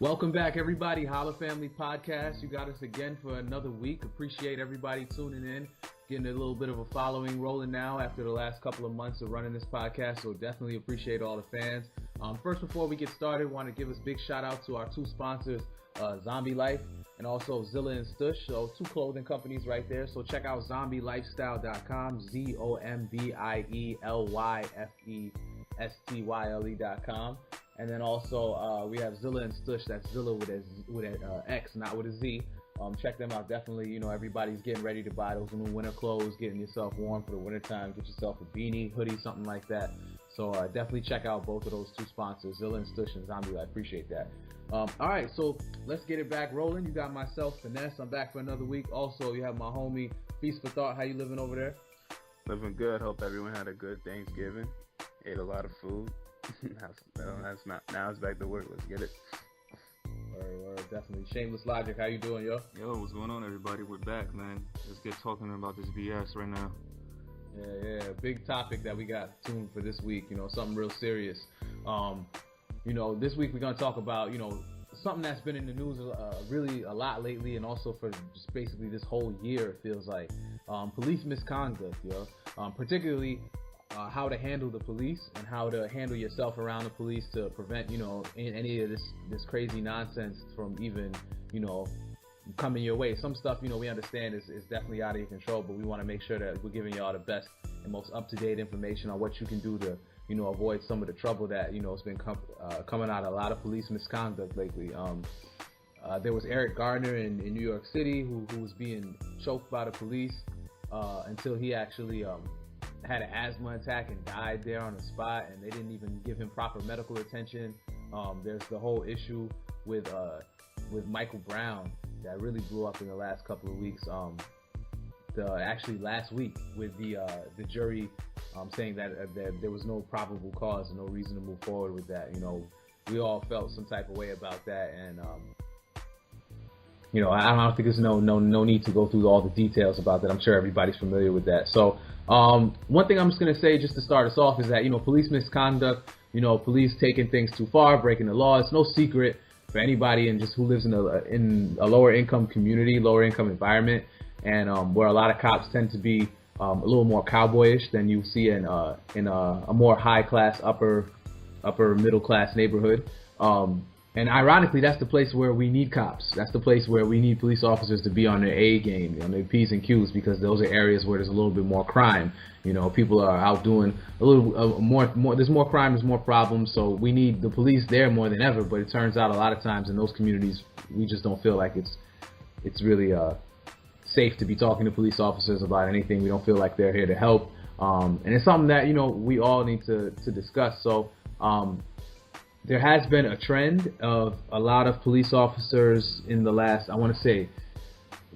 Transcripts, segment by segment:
Welcome back, everybody. Holla Family Podcast. You got us again for another week. Appreciate everybody tuning in, getting a little bit of a following rolling now after the last couple of months of running this podcast. So definitely appreciate all the fans. First, before we get started, want to give a big shout out to our two sponsors, Zombie Life and also Zilla and Stush. So two clothing companies right there. So check out zombielifestyle.com, ZOMBIELYFESTYLE.com. And then also we have Zilla and Stush. That's Zilla with a X, not with a Z. Check them out. Definitely, everybody's getting ready to buy those new winter clothes, getting yourself warm for the winter time. Get yourself a beanie, hoodie, something like that. So definitely check out both of those two sponsors, Zilla and Stush and Zombie. I appreciate that. All right, so let's get it back rolling. You got myself, Finesse. I'm back for another week. Also, you have my homie, Feast for Thought. How you living over there? Living good. Hope everyone had a good Thanksgiving. Ate a lot of food. Now it's back to work. Let's get it. Word, definitely. Shameless Logic, how you doing, yo? Yo, what's going on, everybody? We're back, man. Let's get talking about this BS right now. Yeah. Big topic that we got tuned for this week. Something real serious. This week we're gonna talk about something that's been in the news really a lot lately, and also for just basically this whole year. It feels like police misconduct, particularly. How to handle the police and how to handle yourself around the police to prevent, any of this crazy nonsense from even, coming your way. Some stuff, we understand is definitely out of your control, but we want to make sure that we're giving y'all the best and most up-to-date information on what you can do to, avoid some of the trouble that, has been coming out of a lot of police misconduct lately. There was Eric Gardner in New York City who was being choked by the police until he actually had an asthma attack and died there on the spot, and they didn't even give him proper medical attention. There's the whole issue with Michael Brown that really blew up in the last couple of weeks. Actually last week with the jury saying that there was no probable cause and no reason to move forward with that. We all felt some type of way about that, and I don't think there's no need to go through all the details about that. I'm sure everybody's familiar with that. So one thing I'm just going to say just to start us off is that, police misconduct, police taking things too far, breaking the law. It's no secret for anybody and just who lives in a lower income community, lower income environment, and where a lot of cops tend to be a little more cowboyish than you see in a more high class, upper middle class neighborhood. And ironically, that's the place where we need cops. That's the place where we need police officers to be on their A game, on their P's and Q's, because those are areas where there's a little bit more crime. People are out doing a little more. There's more crime, there's more problems. So we need the police there more than ever. But it turns out a lot of times in those communities, we just don't feel like it's really safe to be talking to police officers about anything. We don't feel like they're here to help. And it's something that we all need to discuss. So. There has been a trend of a lot of police officers in the last, I want to say,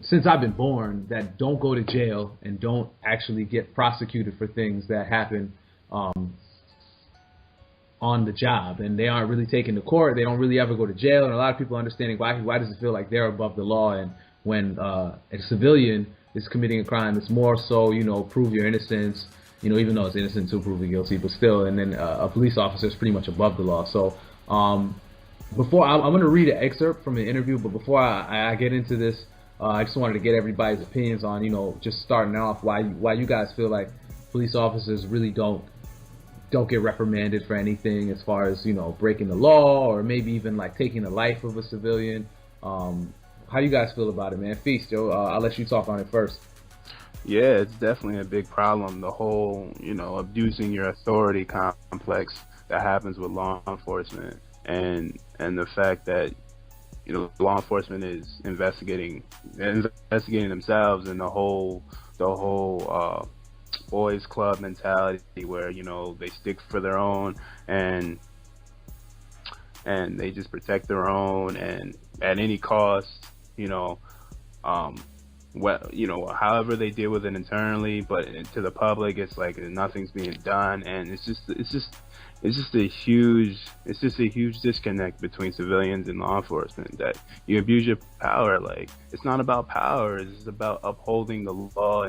since I've been born, that don't go to jail and don't actually get prosecuted for things that happen on the job. And they aren't really taken to court. They don't really ever go to jail. And a lot of people understanding why does it feel like they're above the law? And when a civilian is committing a crime, it's more so, prove your innocence. Even though it's innocent until proven guilty, but still, and then a police officer is pretty much above the law. So, before I'm going to read an excerpt from an interview, but before I get into this, I just wanted to get everybody's opinions on, just starting off, why you guys feel like police officers really don't get reprimanded for anything as far as, breaking the law or maybe even like taking the life of a civilian. How you guys feel about it, man? Feast, Joe, I'll let you talk on it first. Yeah, it's definitely a big problem. The whole, abusing your authority complex that happens with law enforcement, and the fact that, law enforcement is investigating themselves, and the whole boys club mentality where, they stick for their own and they just protect their own, and at any cost, however they deal with it internally, but to the public, it's like nothing's being done, and it's just a huge disconnect between civilians and law enforcement. That you abuse your power, like it's not about power; it's about upholding the law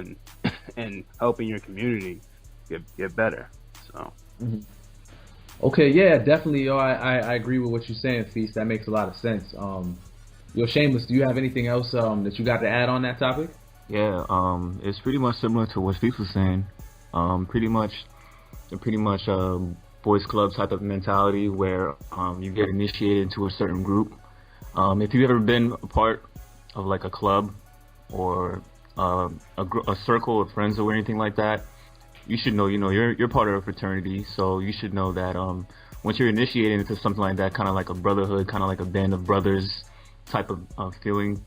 and helping your community get better. So. Mm-hmm. Okay, yeah, definitely, yo. I agree with what you're saying, Feast. That makes a lot of sense. Yo, Shameless, do you have anything else that you got to add on that topic? Yeah, it's pretty much similar to what Steve was saying. Pretty much, pretty much boys club type of mentality where you get initiated into a certain group. If you've ever been a part of like a club or a circle of friends or anything like that, you should know, you're part of a fraternity, so you should know that once you're initiated into something like that, kind of like a brotherhood, kind of like a band of brothers type of feeling,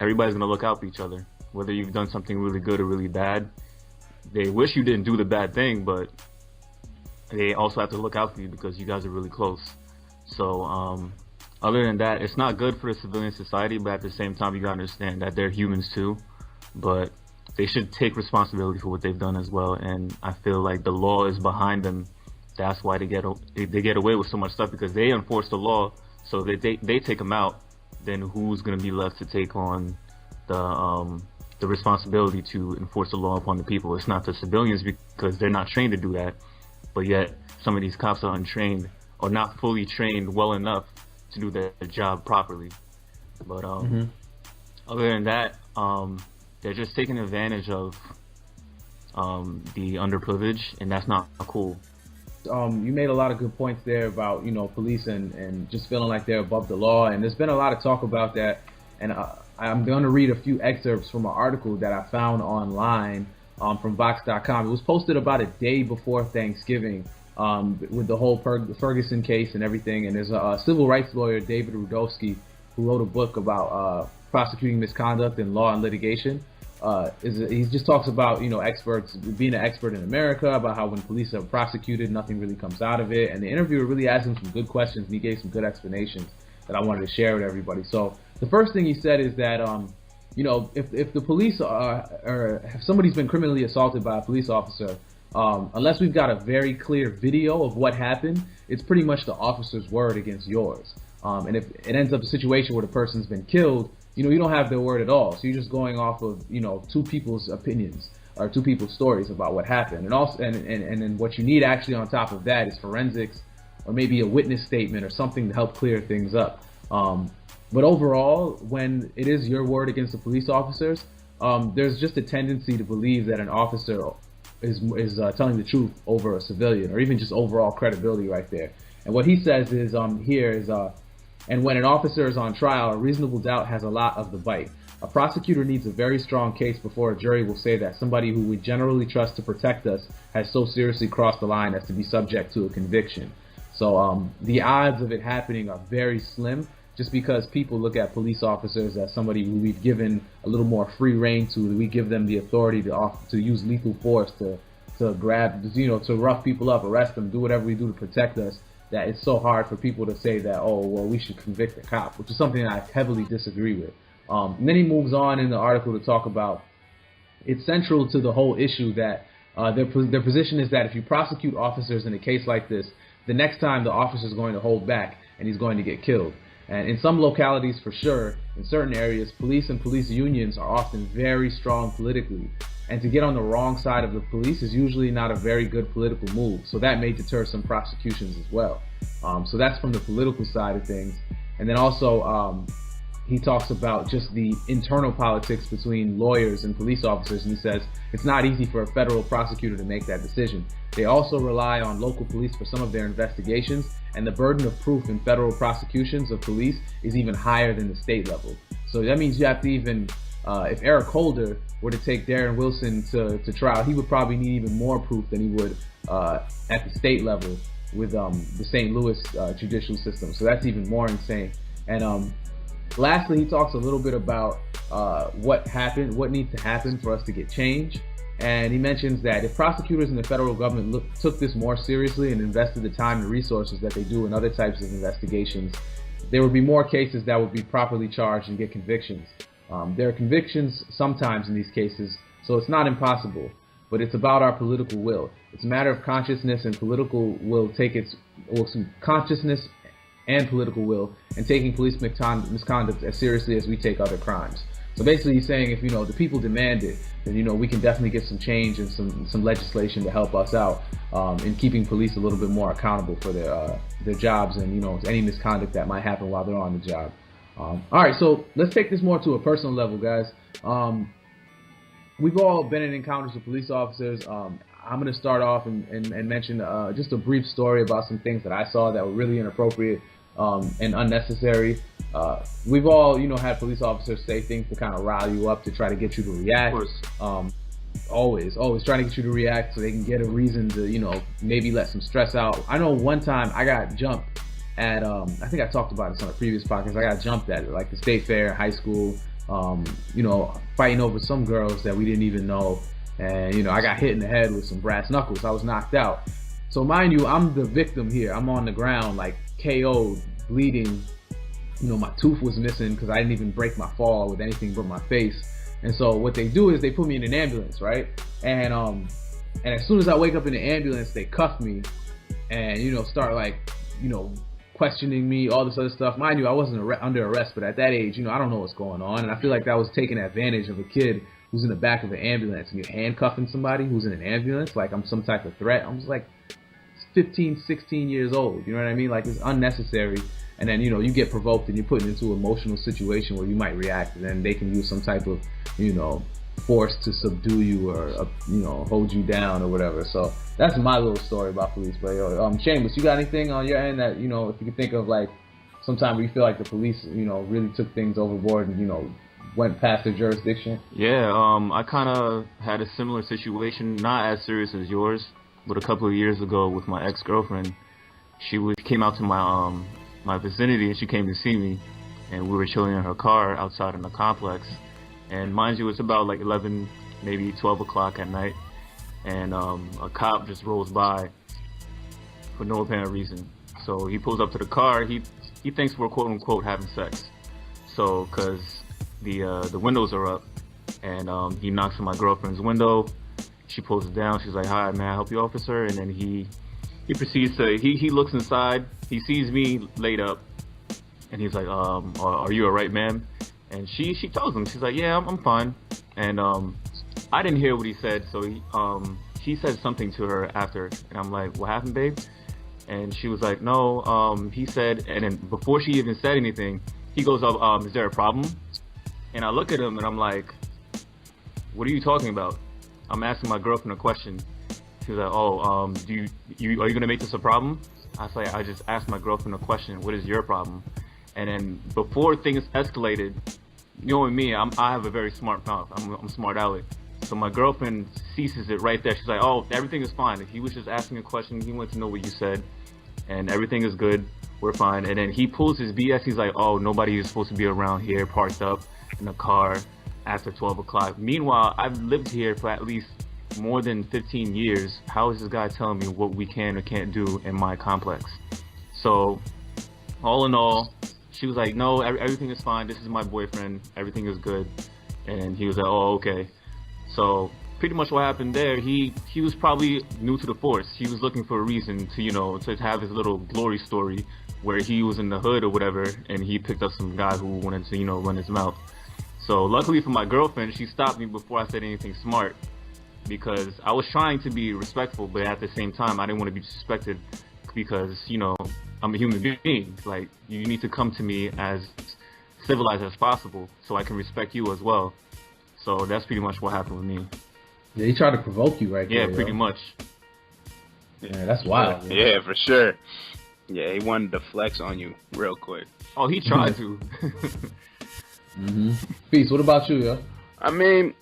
everybody's gonna look out for each other. Whether you've done something really good or really bad, they wish you didn't do the bad thing, but they also have to look out for you because you guys are really close. So other than that, it's not good for the civilian society, but at the same time, you gotta understand that they're humans too. But they should take responsibility for what they've done as well. And I feel like the law is behind them. That's why they get away with so much stuff, because they enforce the law. So they take them out. Then who's gonna be left to take on the responsibility to enforce the law upon the people? It's not the civilians, because they're not trained to do that. But yet some of these cops are untrained or not fully trained well enough to do their job properly. But other than that, they're just taking advantage of the underprivileged, and that's not cool. You made a lot of good points there about police and just feeling like they're above the law, and there's been a lot of talk about that. And I'm going to read a few excerpts from an article that I found online from Vox.com. It was posted about a day before Thanksgiving with the whole Ferguson case and everything. And there's a civil rights lawyer, David Rudowski, who wrote a book about prosecuting misconduct in law and litigation. He just talks about experts being an expert in America, about how when police are prosecuted, nothing really comes out of it. And the interviewer really asked him some good questions, and he gave some good explanations that I wanted to share with everybody. So the first thing he said is that if the police or if somebody's been criminally assaulted by a police officer, unless we've got a very clear video of what happened, it's pretty much the officer's word against yours. And if it ends up a situation where the person's been killed, you don't have their word at all. So you're just going off of, two people's opinions or two people's stories about what happened. And also, and then what you need actually on top of that is forensics or maybe a witness statement or something to help clear things up. But overall, when it is your word against the police officers, there's just a tendency to believe that an officer is telling the truth over a civilian, or even just overall credibility right there. And what he says is and when an officer is on trial, a reasonable doubt has a lot of the bite. A prosecutor needs a very strong case before a jury will say that somebody who we generally trust to protect us has so seriously crossed the line as to be subject to a conviction. So the odds of it happening are very slim, just because people look at police officers as somebody who we've given a little more free reign to. We give them the authority to use lethal force, to grab, to rough people up, arrest them, do whatever we do to protect us, that it's so hard for people to say that, oh, well, we should convict the cop, which is something I heavily disagree with. And then he moves on in the article to talk about it's central to the whole issue that their position is that if you prosecute officers in a case like this, the next time the officer is going to hold back and he's going to get killed. And in some localities, for sure, in certain areas, police and police unions are often very strong politically. And to get on the wrong side of the police is usually not a very good political move. So that may deter some prosecutions as well. So that's from the political side of things. And then also, he talks about just the internal politics between lawyers and police officers. And he says it's not easy for a federal prosecutor to make that decision. They also rely on local police for some of their investigations, and the burden of proof in federal prosecutions of police is even higher than the state level. So that means you have to even, if Eric Holder were to take Darren Wilson to trial, he would probably need even more proof than he would at the state level with the St. Louis judicial system. So that's even more insane. And lastly, he talks a little bit about what needs to happen for us to get change. And he mentions that if prosecutors in the federal government took this more seriously and invested the time and resources that they do in other types of investigations, there would be more cases that would be properly charged and get convictions. There are convictions sometimes in these cases, so it's not impossible, but it's about our political will. It's a matter of consciousness and political will consciousness and political will, and taking police misconduct as seriously as we take other crimes. So basically, he's saying if the people demand it, then we can definitely get some change and some legislation to help us out in keeping police a little bit more accountable for their jobs and any misconduct that might happen while they're on the job. All right, so let's take this more to a personal level, guys. We've all been in encounters with police officers. I'm going to start off and mention just a brief story about some things that I saw that were really inappropriate and unnecessary. We've all, had police officers say things to kind of rile you up to try to get you to react. Of course. Always trying to get you to react so they can get a reason to, maybe let some stress out. I know one time I got jumped at, I think I talked about this on a previous podcast. I got jumped at like the state fair in high school, fighting over some girls that we didn't even know. And, I got hit in the head with some brass knuckles. I was knocked out. So mind you, I'm the victim here. I'm on the ground, like KO'd, bleeding. My tooth was missing because I didn't even break my fall with anything but my face. And so what they do is they put me in an ambulance, right? And as soon as I wake up in the ambulance, they cuff me and, start questioning me, all this other stuff. Mind you, I wasn't under arrest, but at that age, I don't know what's going on. And I feel like that was taking advantage of a kid who's in the back of an ambulance and you're handcuffing somebody who's in an ambulance like I'm some type of threat. I'm just like 15, 16 years old. You know what I mean? Like, it's unnecessary. And then, you get provoked and you're put into an emotional situation where you might react, and then they can use some type of, force to subdue you or, hold you down or whatever. So that's my little story about police. But, Seamus, you got anything on your end that, if you can think of, like, sometime where you feel like the police, really took things overboard and, went past their jurisdiction? Yeah, I kind of had a similar situation, not as serious as yours, but a couple of years ago with my ex-girlfriend. She came out to my vicinity and she came to see me, and we were chilling in her car outside in the complex. And mind you, it's about like 11, maybe 12 o'clock at night, and a cop just rolls by for no apparent reason. So he pulls up to the car. He thinks we're quote unquote having sex. So because the windows are up, and he knocks on my girlfriend's window. She pulls it down. She's like, "Hi, may I help you, officer?" And then he proceeds to he looks inside. He sees me laid up, and he's like, "Are you alright, ma'am?" And she tells him, she's like, "Yeah, I'm fine." And I didn't hear what he said, so he said something to her after, and I'm like, "What happened, babe?" And she was like, "No, he said," and then before she even said anything, he goes up, "Is there a problem?" And I look at him and I'm like, "What are you talking about?" I'm asking my girlfriend a question. She was like, "Oh, are you gonna make this a problem?" I was like, "I just asked my girlfriend a question. What is your problem?" And then before things escalated, knowing me, I have a very smart mouth. I'm smart aleck. So my girlfriend ceases it right there. She's like, "Oh, everything is fine. He was just asking a question. He wanted to know what you said, and everything is good. We're fine." And then he pulls his BS. He's like, "Oh, nobody is supposed to be around here, parked up in a car after 12 o'clock. Meanwhile, I've lived here for at least more than 15 years. How is this guy telling me what we can or can't do in my complex?" So, all in all, she was like, "No, everything is fine. This is my boyfriend. Everything is good." And he was like, "Oh, okay." So, pretty much what happened there, he was probably new to the force. He was looking for a reason to, to have his little glory story where he was in the hood or whatever, and he picked up some guy who wanted to, run his mouth. So luckily for my girlfriend, she stopped me before I said anything smart, because I was trying to be respectful, but at the same time, I didn't want to be disrespected, because, I'm a human being. Like, you need to come to me as civilized as possible so I can respect you as well. So that's pretty much what happened with me. Yeah, he tried to provoke you right there. Yeah, pretty much. Yeah, that's wild. Yeah, for sure. Yeah, he wanted to flex on you real quick. Oh, he tried to. Mm-hmm. Peace, what about you, yo? I mean,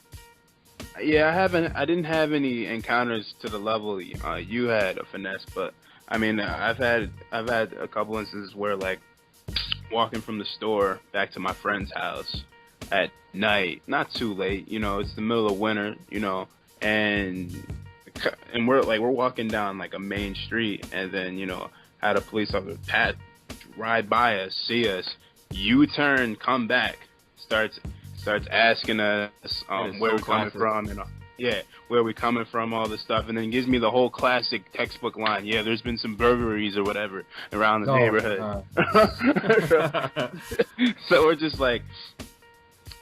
yeah, I didn't have any encounters to the level you had, a finesse, but I mean, I've had a couple instances where, like, walking from the store back to my friend's house at night, not too late, it's the middle of winter, and we're walking down like a main street, and then had a police officer ride by us, see us, U-turn, come back, starts asking us where we're coming from, and where we coming from, all this stuff, and then gives me the whole classic textbook line, "Yeah, there's been some burglaries or whatever around the neighborhood." So we're just like,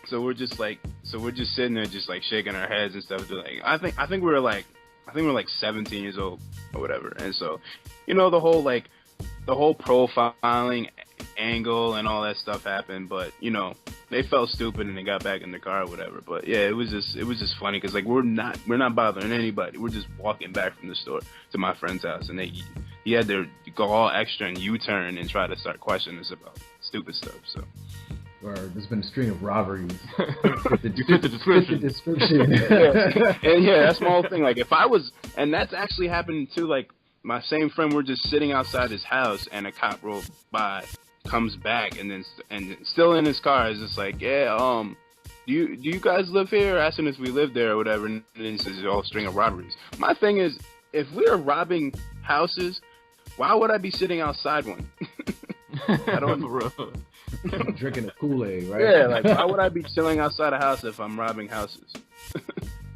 so we're just sitting there just like shaking our heads and stuff. Like I think we were like 17 years old or whatever. And so, the whole profiling angle and all that stuff happened, but they felt stupid and they got back in the car or whatever. But yeah, it was just funny because like we're not bothering anybody. We're just walking back from the store to my friend's house, and he had to go all extra and U-turn and try to start questioning us about stupid stuff. So. Or there's been a string of robberies. You fit the description. And yeah, that's my whole thing. Like and that's actually happened too. Like my same friend, we're just sitting outside his house, and a cop rolled by, comes back, and still in his car is just like, yeah, do you guys live here? Asking if we live there or whatever, and then he says all string of robberies. My thing is, if we are robbing houses, why would I be sitting outside one? I don't. Drinking a Kool-Aid, right? Yeah, like why would I be chilling outside a house if I'm robbing houses?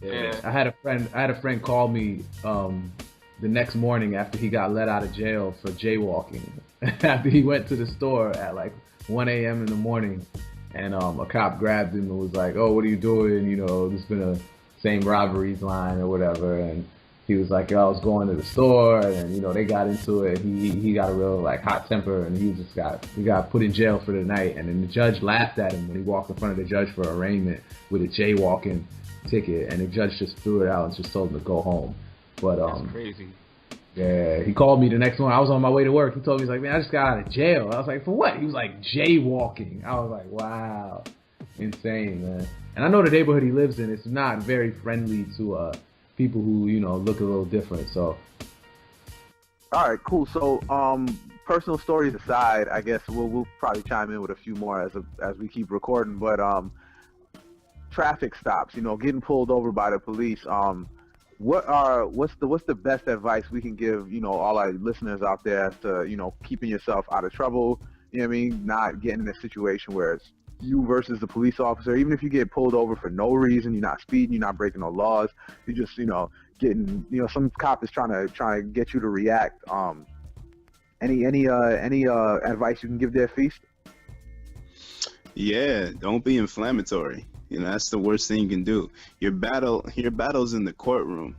Yeah. I had a friend call me the next morning after he got let out of jail for jaywalking. After he went to the store at like 1 a.m. in the morning, and a cop grabbed him and was like, "Oh, what are you doing? There's been a same robberies line or whatever." And he was like, I was going to the store, and they got into it. He got a real like hot temper, and he got put in jail for the night. And then the judge laughed at him when he walked in front of the judge for arraignment with a jaywalking ticket, and the judge just threw it out and just told him to go home. But that's crazy. Yeah, he called me the next morning. I was on my way to work. He told me, he's like, man, I just got out of jail. I was like, for what? He was like, jaywalking. I was like, wow, insane, man. And I know the neighborhood he lives in is not very friendly to people who look a little different. So all right, cool. So personal stories aside, I guess we'll probably chime in with a few more as we keep recording. But traffic stops, getting pulled over by the police. What's the best advice we can give all our listeners out there to keeping yourself out of trouble? Not getting in a situation where it's you versus the police officer. Even if you get pulled over for no reason, you're not speeding, you're not breaking no laws, you just getting some cop is trying to get you to react. Any advice you can give there, Feast? Yeah, don't be inflammatory. That's the worst thing you can do. Your battle's in the courtroom,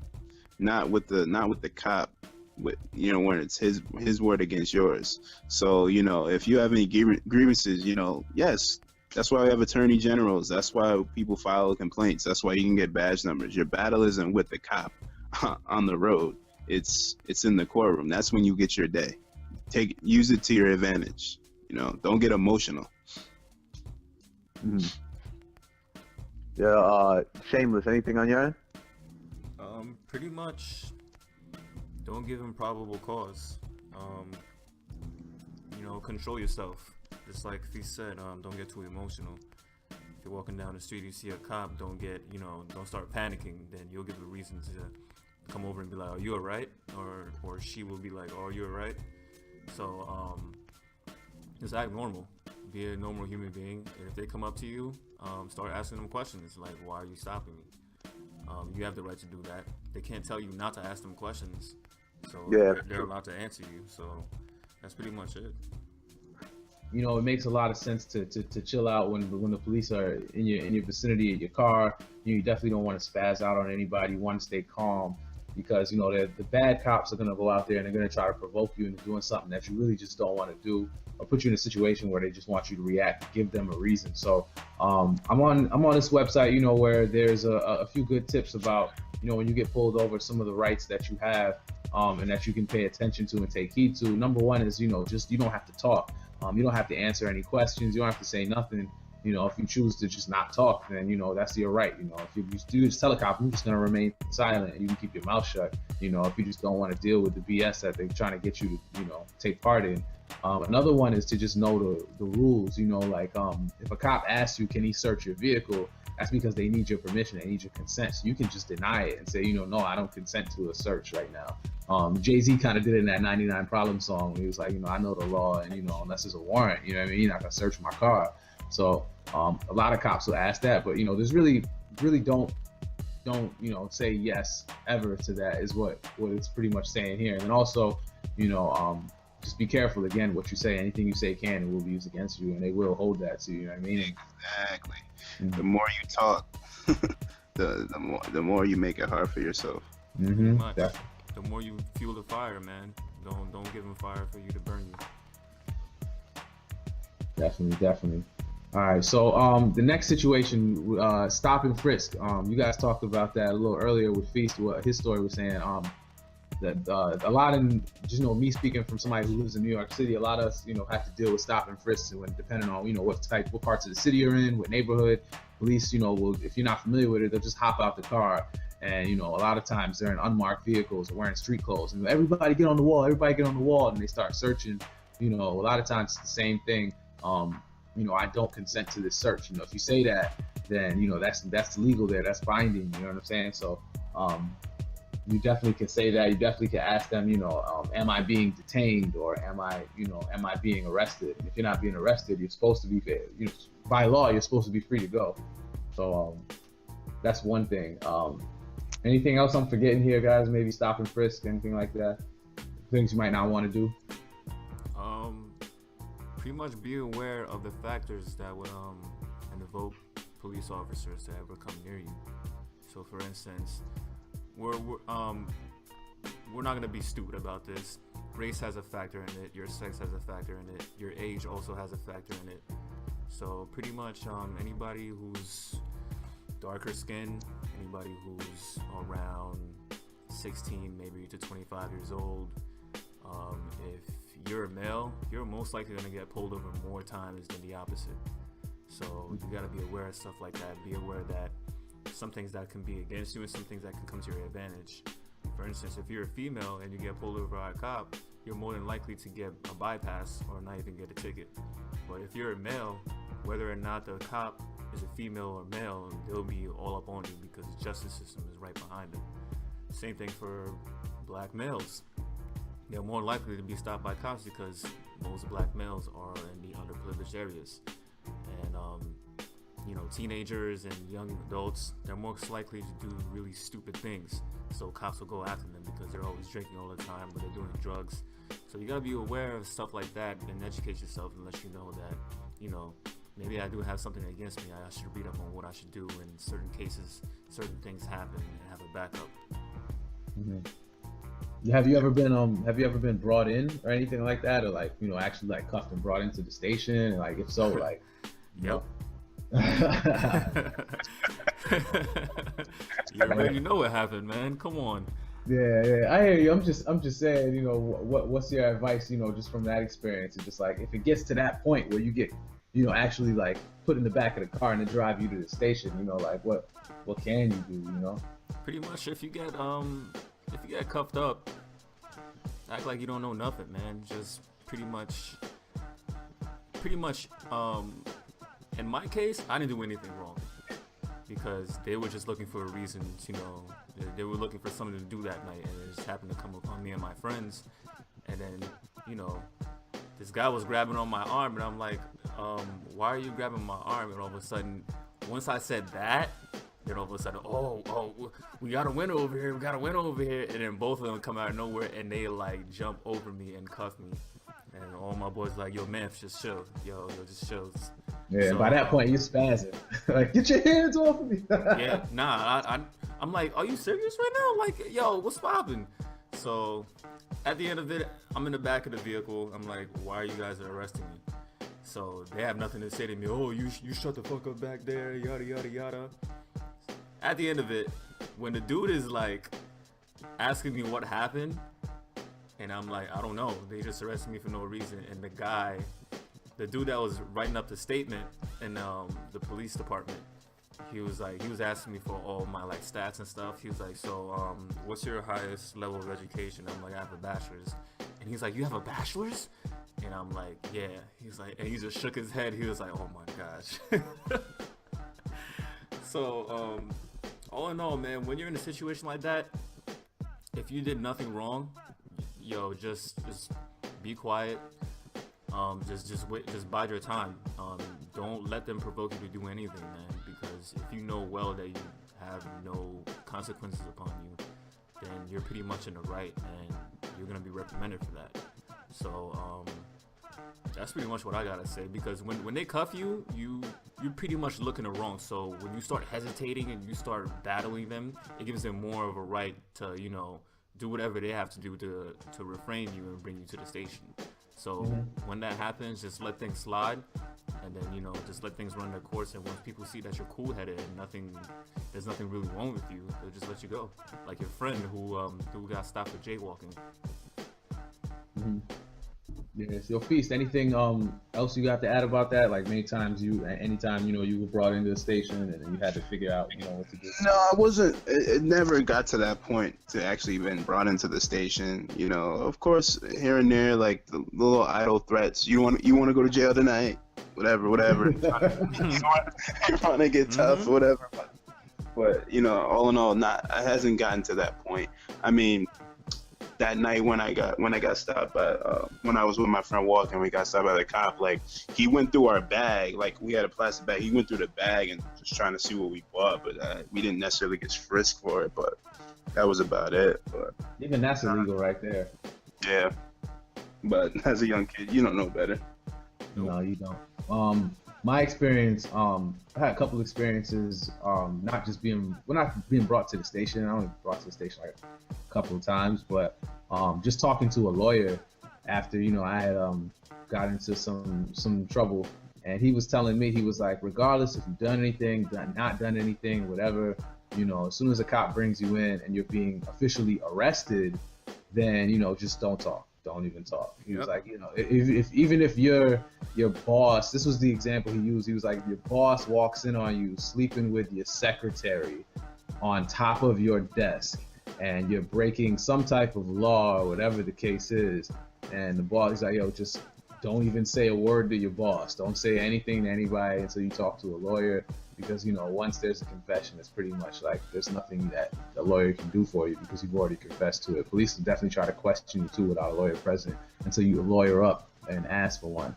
not with the cop. When it's his word against yours. So if you have any grievances, yes. That's why we have attorney generals. That's why people file complaints. That's why you can get badge numbers. Your battle isn't with the cop on the road. It's in the courtroom. That's when you get your day. Use it to your advantage. Don't get emotional. Mm-hmm. Yeah. Shameless. Anything on your end? Pretty much. Don't give him probable cause. Control yourself. Just like he said, don't get too emotional. If you're walking down the street, you see a cop, don't start panicking. Then you'll give a reason to come over and be like, "Are you alright?" Or she will be like, "Oh, are you alright?" So just act normal. Be a normal human being. And if they come up to you, start asking them questions like, "Why are you stopping me?" You have the right to do that. They can't tell you not to ask them questions. So yeah, they're allowed to answer you. So that's pretty much it. It makes a lot of sense to chill out when the police are in your vicinity, in your car. You definitely don't want to spaz out on anybody. You want to stay calm because the bad cops are going to go out there and they're going to try to provoke you into doing something that you really just don't want to do, or put you in a situation where they just want you to react. Give them a reason. So I'm on this website, where there's a few good tips about when you get pulled over, some of the rights that you have and that you can pay attention to and take heed to. Number one is just you don't have to talk. You don't have to answer any questions. You don't have to say nothing. If you choose to just not talk, then that's your right. If you just tell a cop, you're just gonna remain silent and you can keep your mouth shut. If you just don't want to deal with the BS that they're trying to get you to take part in. Another one is to just know the rules. If a cop asks you, can he search your vehicle? That's because they need your permission, they need your consent. So you can just deny it and say, no, I don't consent to a search right now. Jay-Z kind of did it in that 99 Problem song. He was like, I know the law, and unless there's a warrant, you're not gonna search my car. So a lot of cops will ask that, but there's really don't say yes ever to that is what it's pretty much saying here. And then also, just be careful. Again, what you say, anything you say can and will be used against you, and they will hold that to you. You know what I mean? Exactly. Mm-hmm. The more you talk, the more you make it hard for yourself. Mm-hmm. Much. The more you fuel the fire, man. Don't give them fire for you to burn you. Definitely. All right, so the next situation, stop and frisk. You guys talked about that a little earlier with Feast. What his story was saying. That a lot of, me speaking from somebody who lives in New York City, a lot of us, have to deal with stop and frisk when depending on, what parts of the city you're in, what neighborhood. Police, will, if you're not familiar with it, they'll just hop out the car. And, a lot of times they're in unmarked vehicles or wearing street clothes. And everybody get on the wall, and they start searching. A lot of times it's the same thing. I don't consent to this search. If you say that, then, that's legal there. That's binding. You know what I'm saying? So, you definitely can say that. You definitely can ask them, am I being detained or am I being arrested? And if you're not being arrested, you're supposed to be, by law, you're supposed to be free to go. So, that's one thing. Anything else I'm forgetting here, guys? Maybe stop and frisk, anything like that? Things you might not want to do? Pretty much be aware of the factors that would invoke police officers to ever come near you. So, for instance, we're not gonna be stupid about this. Race has a factor in it. Your sex has a factor in it. Your age also has a factor in it. So, pretty much anybody who's darker skin, anybody who's around 16 maybe to 25 years old, if you're a male, you're most likely going to get pulled over more times than the opposite. So you got to be aware of stuff like that. Be aware that some things that can be against you and some things that can come to your advantage. For instance, if you're a female and you get pulled over by a cop, you're more than likely to get a bypass or not even get a ticket. But if you're a male, whether or not the cop is a female or male, they'll be all up on you because the justice system is right behind them. Same thing for black males. They're more likely to be stopped by cops because most black males are in the underprivileged areas. And, teenagers and young adults, they're most likely to do really stupid things. So cops will go after them because they're always drinking all the time, but they're doing drugs. So you gotta be aware of stuff like that and educate yourself and let you know that, maybe I do have something against me. I should read up on what I should do in certain cases, certain things happen, and have a backup. Mm-hmm. Have you ever been brought in or anything like that, or actually cuffed and brought into the station? And if so, Yep. You already know what happened, man. Come on. Yeah, I hear you. I'm just saying, what's your advice, just from that experience? It's just if it gets to that point where you get, actually put in the back of the car and they drive you to the station, what can you do, Pretty much, if you get cuffed up, act like you don't know nothing, man. Just pretty much. In my case, I didn't do anything wrong because they were just looking for a reason. They were looking for something to do that night, and it just happened to come upon me and my friends. And then, this guy was grabbing on my arm, and I'm like, why are you grabbing my arm? And all of a sudden, once I said that, then all of a sudden, oh, we got a winner over here. And then both of them come out of nowhere, and they jump over me and cuff me. And all my boys like, yo, man, just chill. Yo, just chill. Yeah, so, by that point, you're spazzing. Get your hands off of me. Yeah, nah, I'm like, are you serious right now? Yo, what's poppin'? So, at the end of it, I'm in the back of the vehicle. I'm like, why are you guys arresting me? So, they have nothing to say to me. Oh, you shut the fuck up back there, yada, yada, yada. At the end of it, when the dude is asking me what happened, and I'm like, I don't know. They just arrested me for no reason. And the dude that was writing up the statement in the police department, he was asking me for all my stats and stuff. He was like, so what's your highest level of education? I'm like, I have a bachelor's. And he's like, you have a bachelor's? And I'm like, yeah. He's like, and he just shook his head. He was like, oh my gosh. So all in all, man, when you're in a situation like that, if you did nothing wrong, just be quiet. Just wait. Just bide your time. Don't let them provoke you to do anything, man. Because if you know well that you have no consequences upon you, then you're pretty much in the right, and you're gonna be reprimanded for that. So that's pretty much what I gotta say. Because when they cuff you, you're pretty much looking the wrong. So when you start hesitating and you start battling them, it gives them more of a right to do whatever they have to do to refrain you and bring you to the station. So when that happens, just let things slide, and then just let things run their course. And once people see that you're cool-headed and there's nothing really wrong with you, they'll just let you go. Like your friend who got stopped for jaywalking. Yes, your Feast. Anything else you got to add about that? Like anytime you were brought into the station and then you had to figure out what to do. No, I wasn't. It never got to that point to actually been brought into the station. Of course, here and there, like the little idle threats. You want to go to jail tonight? Whatever. you want to get tough, whatever. But all in all, it hasn't gotten to that point. I mean, that night when I got stopped by when I was with my friend walking, we got stopped by the cop. Like, he went through our bag, like we had a plastic bag. He went through the bag and just trying to see what we bought, but we didn't necessarily get frisked for it. But that was about it. But even that's illegal right there. Yeah, but as a young kid, you don't know better. No, you don't. My experience, I had a couple experiences, not being brought to the station. I only brought to the station like a couple of times, but just talking to a lawyer after, I had got into some trouble, and he was telling me, he was like, regardless if you've done anything, not done anything, whatever, as soon as a cop brings you in and you're being officially arrested, then, just don't talk. Don't even talk. He was like, even if your boss, this was the example he used. He was like, your boss walks in on you sleeping with your secretary on top of your desk, and you're breaking some type of law or whatever the case is. And the boss, he's like, just don't even say a word to your boss. Don't say anything to anybody until you talk to a lawyer, because once there's a confession, it's pretty much like there's nothing that a lawyer can do for you because you've already confessed to it. Police will definitely try to question you too without a lawyer present until you lawyer up and ask for one.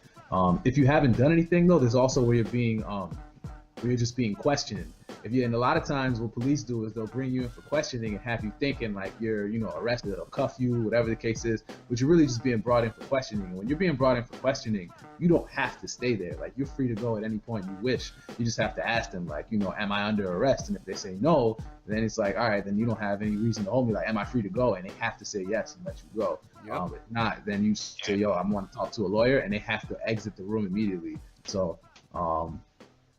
If you haven't done anything though, there's also where you're just being questioned. And a lot of times what police do is they'll bring you in for questioning and have you thinking like you're, arrested, they'll cuff you, whatever the case is, but you're really just being brought in for questioning. And when you're being brought in for questioning, you don't have to stay there. Like, you're free to go at any point you wish. You just have to ask them, like, am I under arrest? And if they say no, then it's like, all right, then you don't have any reason to hold me. Like, am I free to go? And they have to say yes and let you go. If not, then you say, I want to talk to a lawyer, and they have to exit the room immediately. So,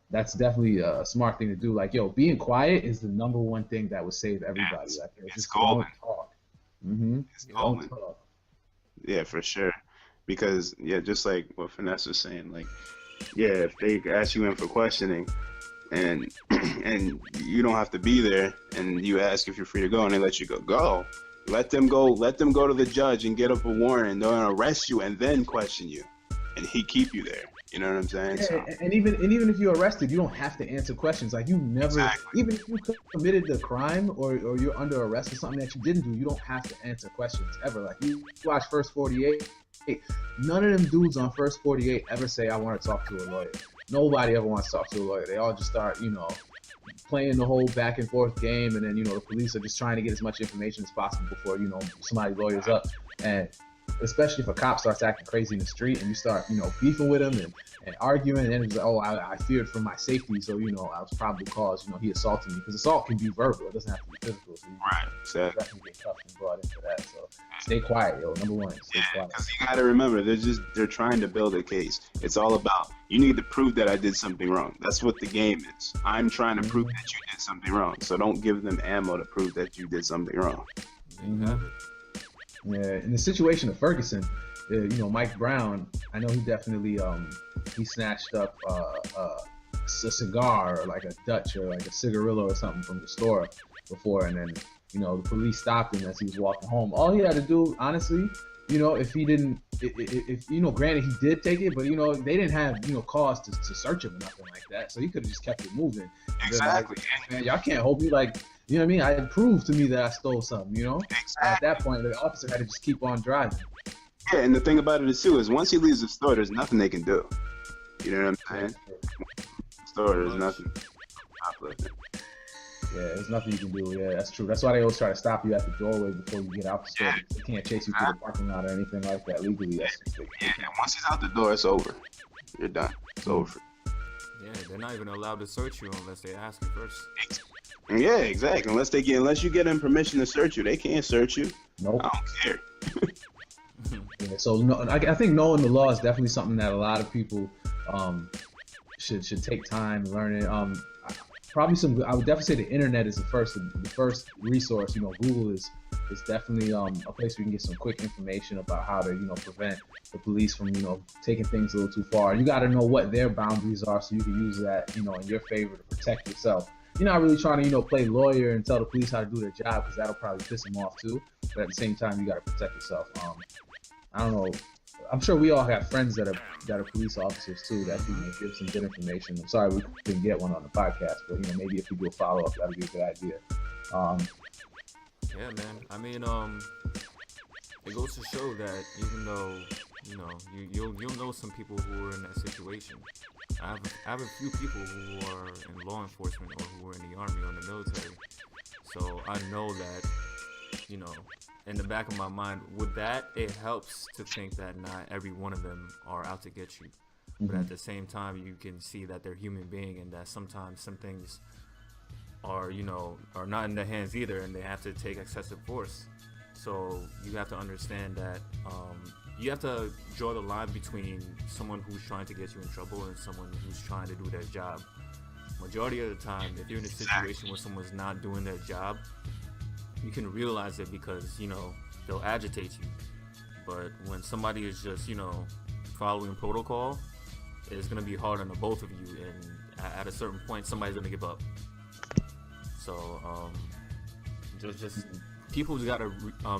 that's definitely a smart thing to do. Like, being quiet is the number one thing that would save everybody. Like, just don't talk. It's golden. Don't talk. Yeah, for sure. Because, just like what Finesse was saying, like, if they ask you in for questioning and you don't have to be there, and you ask if you're free to go and they let you go. Let them go to the judge and get up a warrant. They'll arrest you and then question you, and he keep you there. You know what I'm saying? Yeah, and even if you're arrested, you don't have to answer questions. Like, you never, even if you committed the crime or you're under arrest for something that you didn't do, you don't have to answer questions ever. Like, you watch First 48, none of them dudes on First 48 ever say, I want to talk to a lawyer. Nobody ever wants to talk to a lawyer. They all just start, playing the whole back and forth game, and then, the police are just trying to get as much information as possible before, somebody lawyers up. And especially if a cop starts acting crazy in the street and you start, beefing with him and arguing, and then it's like, I feared for my safety, so, I was probably cause, he assaulted me, because assault can be verbal, it doesn't have to be physical. So you definitely get cuffed and brought into that. So stay quiet, number one, stay quiet. Because you gotta remember, they're trying to build a case. It's all about, you need to prove that I did something wrong. That's what the game is. I'm trying to prove that you did something wrong, so don't give them ammo to prove that you did something wrong. Yeah, in the situation of Ferguson, Mike Brown, I know he definitely he snatched up a cigar, or like a Dutch or like a cigarillo or something from the store before, and then the police stopped him as he was walking home. All he had to do, honestly, if he didn't, if granted he did take it, but they didn't have cause to search him or nothing like that, so he could have just kept it moving. Exactly. Like, man, y'all can't hold me, like, you know what I mean? I proved to me that I stole something, Exactly. At that point, the officer had to just keep on driving. Yeah, and the thing about it is, too, is once he leaves the store, there's nothing they can do. You know what I'm saying? The store, there's nothing. Yeah, there's nothing you can do. Yeah, that's true. That's why they always try to stop you at the doorway before you get out the store. They can't chase you through the parking lot or anything like that legally. Yeah, and once he's out the door, it's over. You're done. It's over. Yeah, they're not even allowed to search you unless they ask you first. Yeah, exactly. Unless you get them permission to search you, they can't search you. Nope. I don't care. Yeah, so no, I think knowing the law is definitely something that a lot of people should take time to learn it. Probably I would definitely say the internet is the first resource. Google is definitely a place where you can get some quick information about how to prevent the police from taking things a little too far. You got to know what their boundaries are so you can use that in your favor to protect yourself. You're not really trying to play lawyer and tell the police how to do their job, because that'll probably piss them off too. But at the same time, you got to protect yourself. I don't know. I'm sure we all have friends that are police officers too that can give some good information. I'm sorry we couldn't get one on the podcast, but maybe if we do a follow up, that'd be a good idea. Yeah, man. I mean, it goes to show that even though you'll know some people who are in that situation. I have a few people who are in law enforcement or who are in the army or in the military, so I know that in the back of my mind, with that, it helps to think that not every one of them are out to get you. Mm-hmm. But at the same time, you can see that they're human being, and that sometimes some things are not in their hands either, and they have to take excessive force. So you have to understand that you have to draw the line between someone who's trying to get you in trouble and someone who's trying to do their job. Majority of the time, if you're in a situation where someone's not doing their job, you can realize it because they'll agitate you. But when somebody is just following protocol, it's gonna be hard on the both of you, and at a certain point somebody's gonna give up. So just people got to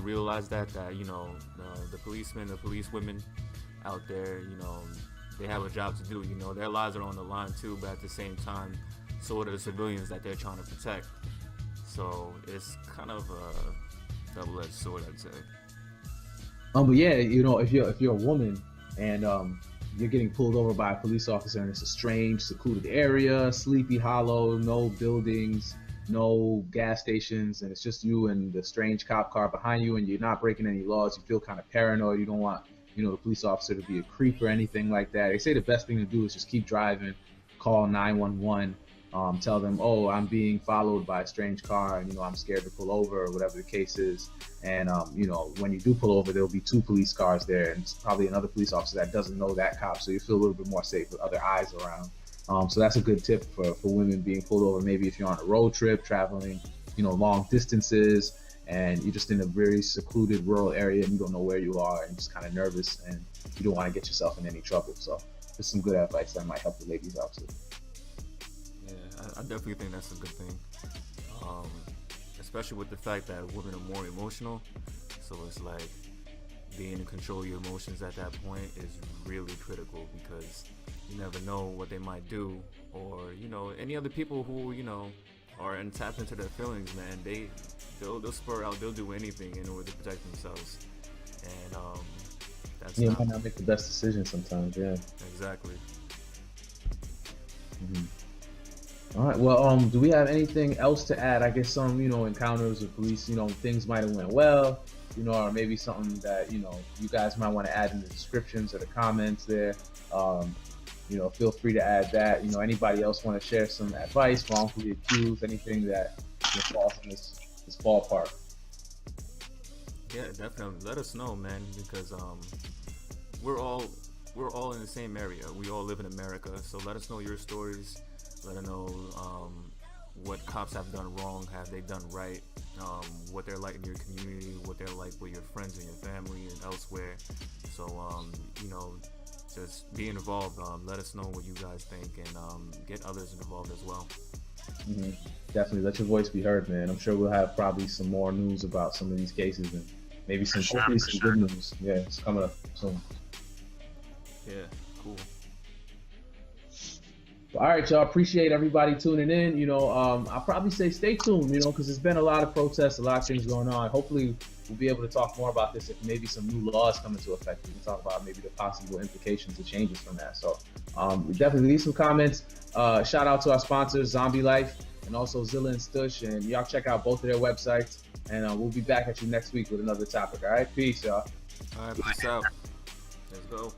realize that the policemen, the policewomen out there, they have a job to do. Their lives are on the line too, but at the same time, so are the civilians that they're trying to protect. So it's kind of a double-edged sword, I'd say. But yeah, if you're a woman and you're getting pulled over by a police officer and it's a strange, secluded area, Sleepy Hollow, no buildings, no gas stations, and it's just you and the strange cop car behind you, and you're not breaking any laws, you feel kind of paranoid, you don't want the police officer to be a creep or anything like that. They say the best thing to do is just keep driving, call 911. Tell them, oh, I'm being followed by a strange car, and I'm scared to pull over, or whatever the case is. And when you do pull over, there'll be 2 police cars there, and it's probably another police officer that doesn't know that cop, so you feel a little bit more safe with other eyes around. So that's a good tip for women being pulled over. Maybe if you're on a road trip, traveling, long distances, and you're just in a very secluded rural area and you don't know where you are, and you're just kind of nervous, and you don't want to get yourself in any trouble. So there's some good advice that might help the ladies out too. I definitely think that's a good thing, especially with the fact that women are more emotional. So it's like being in control of your emotions at that point is really critical, because you never know what they might do, or any other people who are tapped into their feelings, man. They'll spur out, they'll do anything in order to protect themselves, and that's might not make the best decision sometimes. Yeah, exactly. Mm-hmm. All right. Well, do we have anything else to add? I guess some, encounters with police, things might have went well, or maybe something that, you guys might want to add in the descriptions or the comments there. Feel free to add that. Anybody else want to share some advice, wrongfully accused, anything that falls in this ballpark? Yeah, definitely. Let us know, man, because we're all in the same area. We all live in America, so let us know your stories. Let us know what cops have done wrong, have they done right, what they're like in your community, what they're like with your friends and your family and elsewhere. So, just be involved. Let us know what you guys think, and get others involved as well. Mm-hmm. Definitely, let your voice be heard, man. I'm sure we'll have probably some more news about some of these cases, and maybe some good news. Yeah, it's coming up soon. Yeah, cool. All right, y'all. Appreciate everybody tuning in. I'll probably say stay tuned, because there's been a lot of protests, a lot of things going on. Hopefully, we'll be able to talk more about this if maybe some new laws come into effect. We can talk about maybe the possible implications and changes from that. So, definitely leave some comments. Shout out to our sponsors, Zombie Life and also Zilla and Stush, and y'all check out both of their websites, and we'll be back at you next week with another topic. All right, peace, y'all. All right, peace out. Let's go.